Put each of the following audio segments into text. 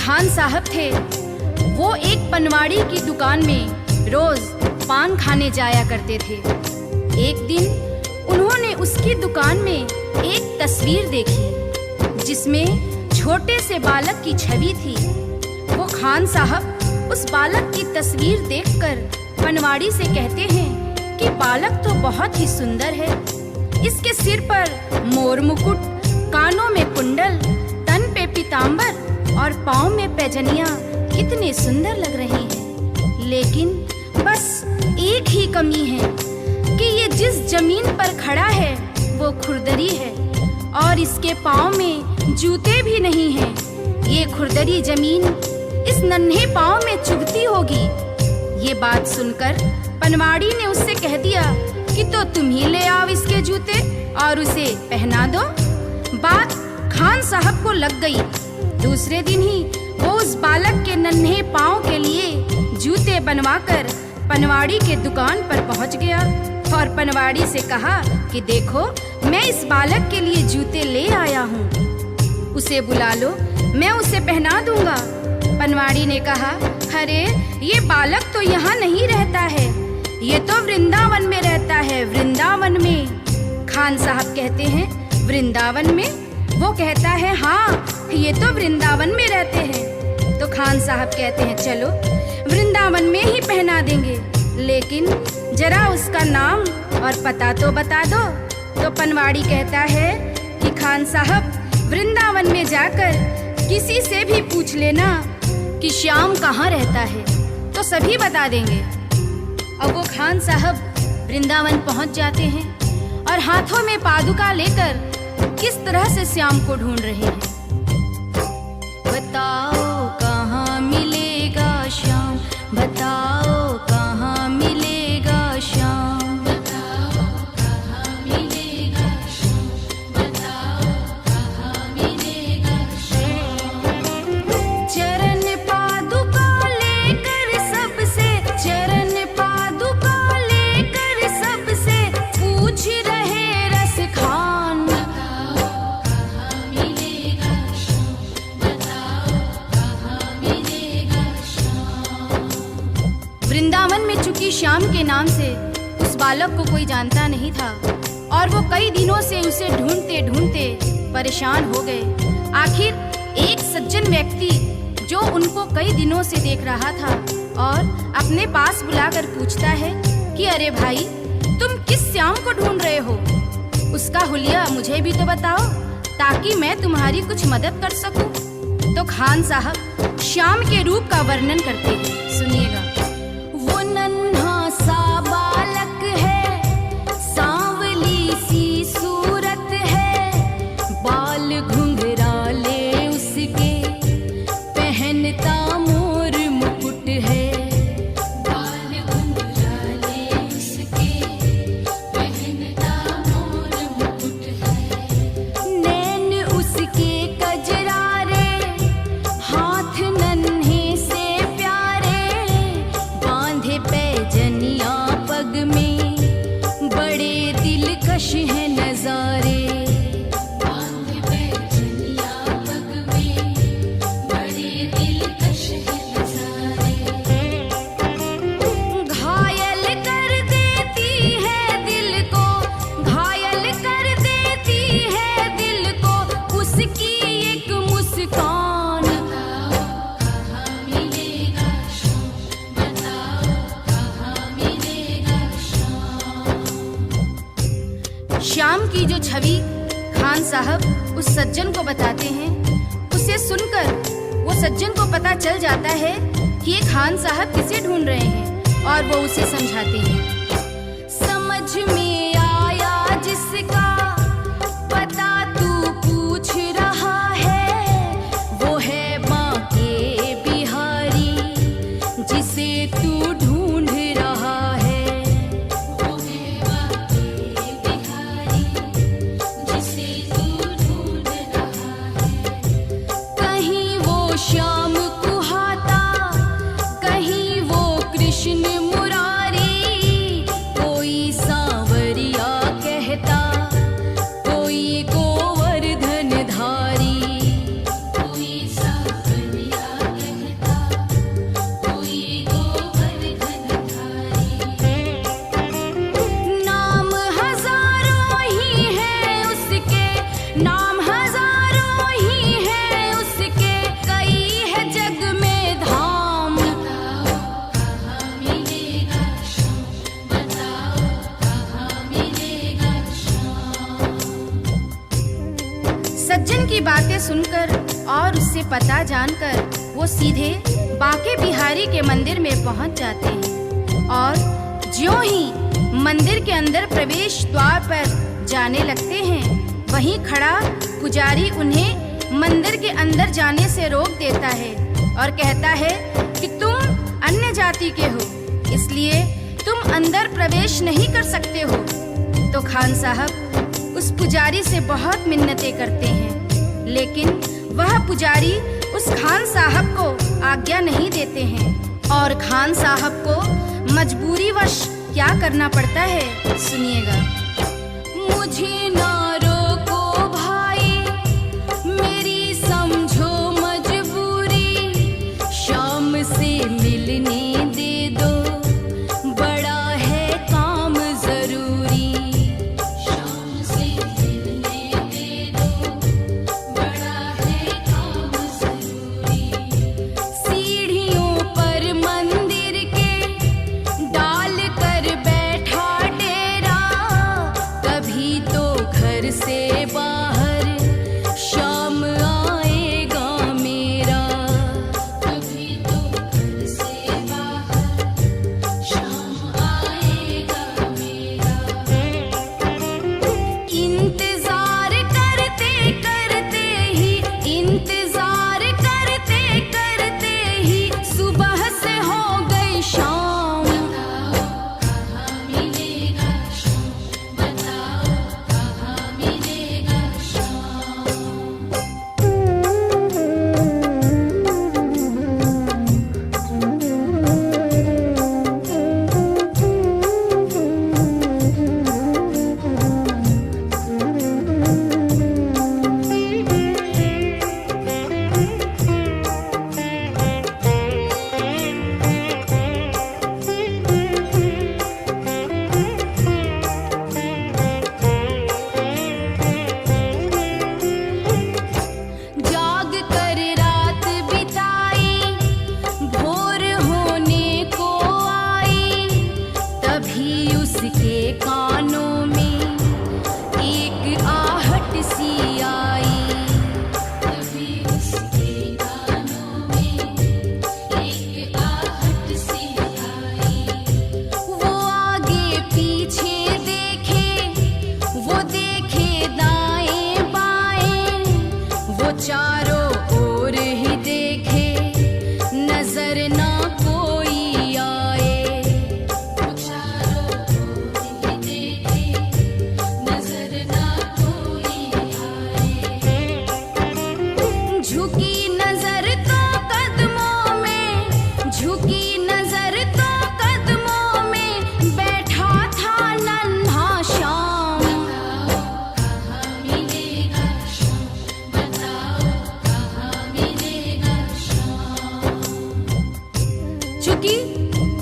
खान साहब थे, वो एक पनवाड़ी की दुकान में रोज पान खाने जाया करते थे। एक दिन उन्होंने उसकी दुकान में एक तस्वीर देखी जिसमें छोटे से बालक की छवि थी। वो खान साहब उस बालक की तस्वीर देखकर पनवाड़ी से कहते हैं कि बालक तो बहुत ही सुंदर है। इसके सिर पर मोर मुकुट, कानों में कुंडल, तन पे पीतांबर और पाँव में पैजनियां कितने सुंदर लग रही हैं। लेकिन बस एक ही कमी है कि ये जिस जमीन पर खड़ा है वो खुरदरी है और इसके पाँव में जूते भी नहीं हैं। ये खुरदरी जमीन इस नन्हे पाँव में चुभती होगी। ये बात सुनकर पनवाड़ी ने उससे कह दिया कि तो तुम ही ले आओ इसके जूते और उसे पहना दो। बात खान साहब को लग गई। दूसरे दिन ही वो उस बालक के नन्हे पाँव के लिए जूते बनवाकर पनवाड़ी के दुकान पर पहुंच गया और पनवाड़ी से कहा कि देखो, मैं इस बालक के लिए जूते ले आया हूँ, उसे बुला लो, मैं उसे पहना दूंगा। पनवाड़ी ने कहा, अरे ये बालक तो यहाँ नहीं रहता है, ये तो वृंदावन में रहता है। वृंदावन में? खान साहब कहते हैं, वृंदावन में? वो कहता है, हाँ, ये तो वृंदावन में रहते हैं। तो खान साहब कहते हैं, चलो वृंदावन में ही पहना देंगे, लेकिन जरा उसका नाम और पता तो बता दो। तो पनवाड़ी कहता है कि खान साहब, वृंदावन में जाकर किसी से भी पूछ लेना कि श्याम कहाँ रहता है, तो सभी बता देंगे। अब वो खान साहब वृंदावन पहुंच जाते हैं और हाथों में पादुका लेकर किस तरह से श्याम को ढूंढ रहे हैं। बताओ कहाँ मिलेगा श्याम, बताओ कहाँ मिलेगा श्याम, बताओ कहाँ मिलेगा श्याम, बताओ कहाँ मिलेगा श्याम। चरण पादुका लेकर सबसे, चरण पादुका लेकर सबसे पूछ रहे रस खान, बताओ कहाँ मिलेगा श्याम, बताओ कहाँ मिलेगा श्याम। वृंदावन में चूंकि श्याम के नाम से उस बालक को कोई जानता नहीं था और वो कई दिनों से उसे ढूंढते ढूंढते परेशान हो गए। आखिर एक सज्जन व्यक्ति जो उनको कई दिनों से देख रहा था और अपने पास बुलाकर पूछता है कि अरे भाई, तुम किस श्याम को ढूंढ रहे हो? उसका हुलिया मुझे भी तो बताओ ताकि मैं तुम्हारी कुछ मदद कर सकूं। तो खान साहब श्याम के रूप का वर्णन करते हैं, सुनिएगा। वो नन्हा सा बालक है, सांवली सी सूरत है, बाल घुंघराले उसके, पहनता मोर मुकुट है, बाल घुंघराले उसके, पहनता मोर मुकुट है, नैन उसके कजरारे, हाथ नन्हे से प्यारे, बांधे पैजनिया पग में, बड़े दिलकश है नजारे, बांधे पैजनिया पग में, बड़े दिलकश है नजारे। घायल कर देती है दिल को, घायल कर देती है दिल को उसकी एक मुस्कान, बताओ कहाँ मिलेगा श्याम, बताओ कहाँ मिलेगा श्याम। श्याम की जो छवि खान साहब उस सज्जन को बताते हैं, उसे सुनकर वो सज्जन को पता चल जाता है कि ये खान साहब किसे ढूंढ रहे हैं और वो उसे समझाते हैं। समझ में आया जिसका पता तू पूछ रहा है, वो है बांके बिहारी जिसे तू ढूंढ रहा है, वो है बांके बिहारी जिसे तू ढूंढ रहा है। कहीं वो श्याम कुहाता, कहीं वो कृष्ण मुरारी, कोई सांवरिया कहता, सुनकर और उससे पता जानकर वो सीधे बांके बिहारी के मंदिर में पहुंच जाते हैं और ज्यों ही मंदिर के अंदर प्रवेश द्वार पर जाने लगते हैं, वहीं खड़ा पुजारी उन्हें मंदिर के अंदर जाने से रोक देता है और कहता है कि तुम अन्य जाति के हो, इसलिए तुम अंदर प्रवेश नहीं कर सकते हो। तो खान साहब उस पुजारी से बहुत मिन्नतें करते हैं, लेकिन वह पुजारी उस खान साहब को आज्ञा नहीं देते हैं और खान साहब को मजबूरीवश क्या करना पड़ता है, सुनिएगा। मुझे ना रोको भाई, मेरी समझो मजबूरी, शाम से मिलने दे दो, बड़ा है काम जरूरी। शाम से मिलने दे दो, बड़ा है काम जरूरी। सीढ़ियों पर मंदिर के डाल कर बैठा डेरा, कभी तो घर से बाहर शाम आएगा मेरा, कभी तो घर से बाहर शाम आएगा मेरा। इंतजार करते करते ही, इंतजार करते करते ही सुबह से हो गई शाम। बताओ कहाँ मिलेगा शाम, बताओ कहाँ मिलेगा शाम। जाग कर रात बिताई, भोर होने को आई, तभी उसके कानों में एक आहट सी आई, तभी उसके कानों में एक आहट सी आई। वो आगे पीछे देखे, वो देखे दाएं बाएं, वो चारों ओर ही देखे, नजर ना कोई आए। वो चारों ओर ही देखे, नजर ना कोई आए। झुकी नजर तो कदमों में, झुकी नजर तो कदमों में, बैठा था नन्हा श्याम। बताओ कहाँ मिलेगा शाम, बताओ कहाँ मिलेगा शाम। चूंकि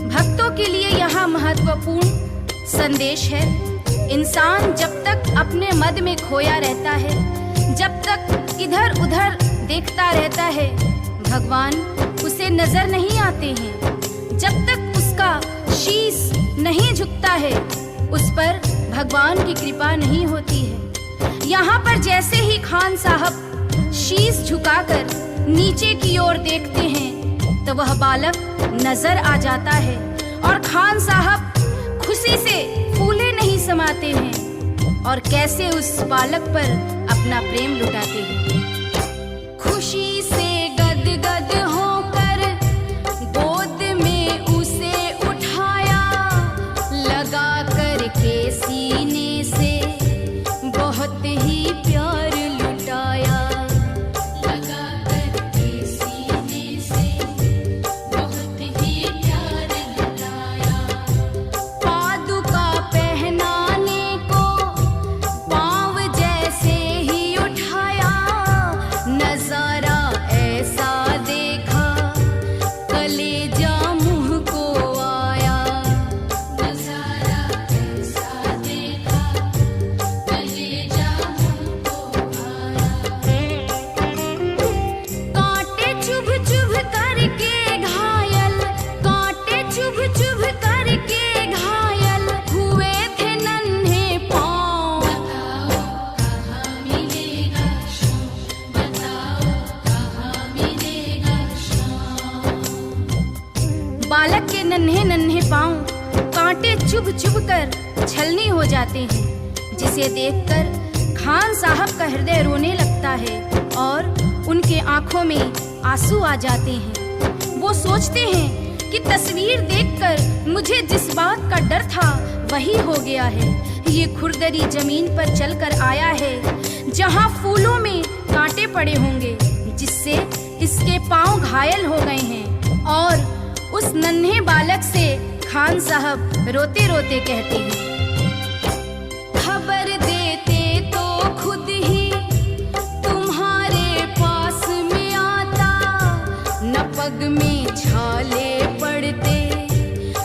भक्तों के लिए यहाँ महत्वपूर्ण संदेश है, इंसान जब तक अपने मद में खोया रहता है, जब तक इधर उधर देखता रहता है, भगवान उसे नजर नहीं आते हैं। जब तक उसका शीश नहीं झुकता है, उस पर भगवान की कृपा नहीं होती है। यहाँ पर जैसे ही खान साहब शीश झुकाकर नीचे की ओर देखते हैं, तो वह बालक नजर आ जाता है और खान साहब खुशी से फूले नहीं समाते हैं और कैसे उस बालक पर अपना प्रेम लुटाते हैं। खुशी से गदगद होकर गोद में उसे उठाया, लगा कर के सीने से बहुत ही प्यार लुटाया, लगा कर के सीने से बहुत ही प्यार लुटाया। पादुका पहनाने को पाँव जैसे ही उठाया, बालक के नन्हे नन्हे पांव कांटे चुभ चुभ कर छलनी हो जाते हैं, जिसे देखकर खान साहब का हृदय रोने लगता है और उनके आंखों में आंसू आ जाते हैं। वो सोचते हैं कि तस्वीर देखकर मुझे जिस बात का डर था वही हो गया है। ये खुरदरी जमीन पर चलकर आया है जहां फूलों में कांटे पड़े होंगे, जिससे इसके पांव घायल हो गए हैं। और उस नन्हे बालक से खान साहब रोते रोते कहते हैं, खबर देते तो खुद ही तुम्हारे पास में आता, न पग में छाले पड़ते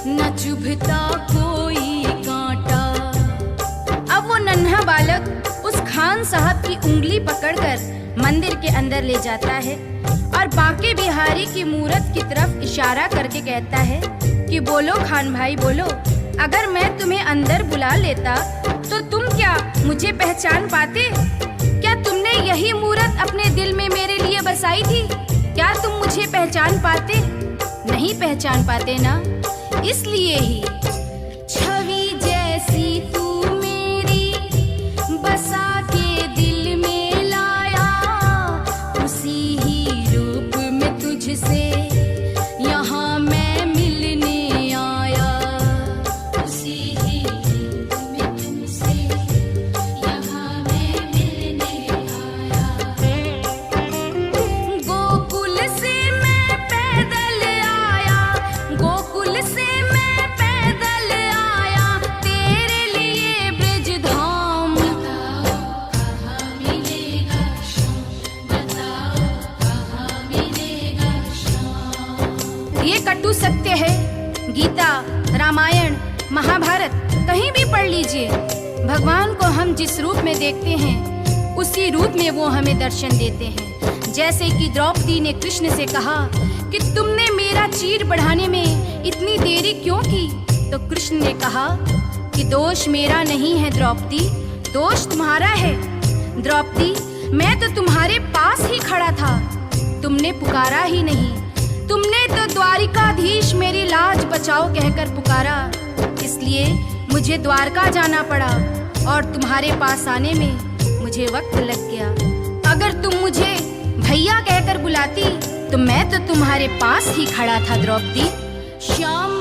न चुभता कोई कांटा। अब वो नन्हा बालक उस खान साहब की उंगली पकड़कर मंदिर के अंदर ले जाता है और बांके बिहारी की मूरत की तरफ इशारा करके कहता है कि बोलो खान भाई बोलो, अगर मैं तुम्हें अंदर बुला लेता तो तुम क्या मुझे पहचान पाते? क्या तुमने यही मूरत अपने दिल में मेरे लिए बसाई थी? क्या तुम मुझे पहचान पाते? नहीं पहचान पाते ना, इसलिए ही छवि जैसी तू मेरी बसा के दिल में लाया, उसी ही रूप में तुझसे यहाँ मैं मिलने आया, उसी ही रूप में तुझसे यहाँ मैं मिलने आया। गोकुल से मैं पैदल आया, गोकुल से मैं पैदल आया, तेरे लिए ब्रिज धाम। बताओ कहाँ मिलेगा शाम, बताओ कहाँ मिलेगा शाम। ये कटु सत्य है। गीता, रामायण, महाभारत कहीं भी पढ़ लीजिए, भगवान को हम जिस रूप में देखते हैं उसी रूप में वो हमें दर्शन देते हैं। जैसे कि द्रौपदी ने कृष्ण से कहा कि तुमने मेरा चीर बढ़ाने में इतनी देरी क्यों की, तो कृष्ण ने कहा कि दोष मेरा नहीं है द्रौपदी, दोष तुम्हारा है। द्रौपदी, मैं तो तुम्हारे पास ही खड़ा था, तुमने पुकारा ही नहीं। तुमने तो द्वारिकाधीश मेरी लाज बचाओ कहकर पुकारा, इसलिए मुझे द्वारका जाना पड़ा और तुम्हारे पास आने में मुझे वक्त लग गया। अगर तुम मुझे भैया कहकर बुलाती तो मैं तो तुम्हारे पास ही खड़ा था द्रौपदी। श्याम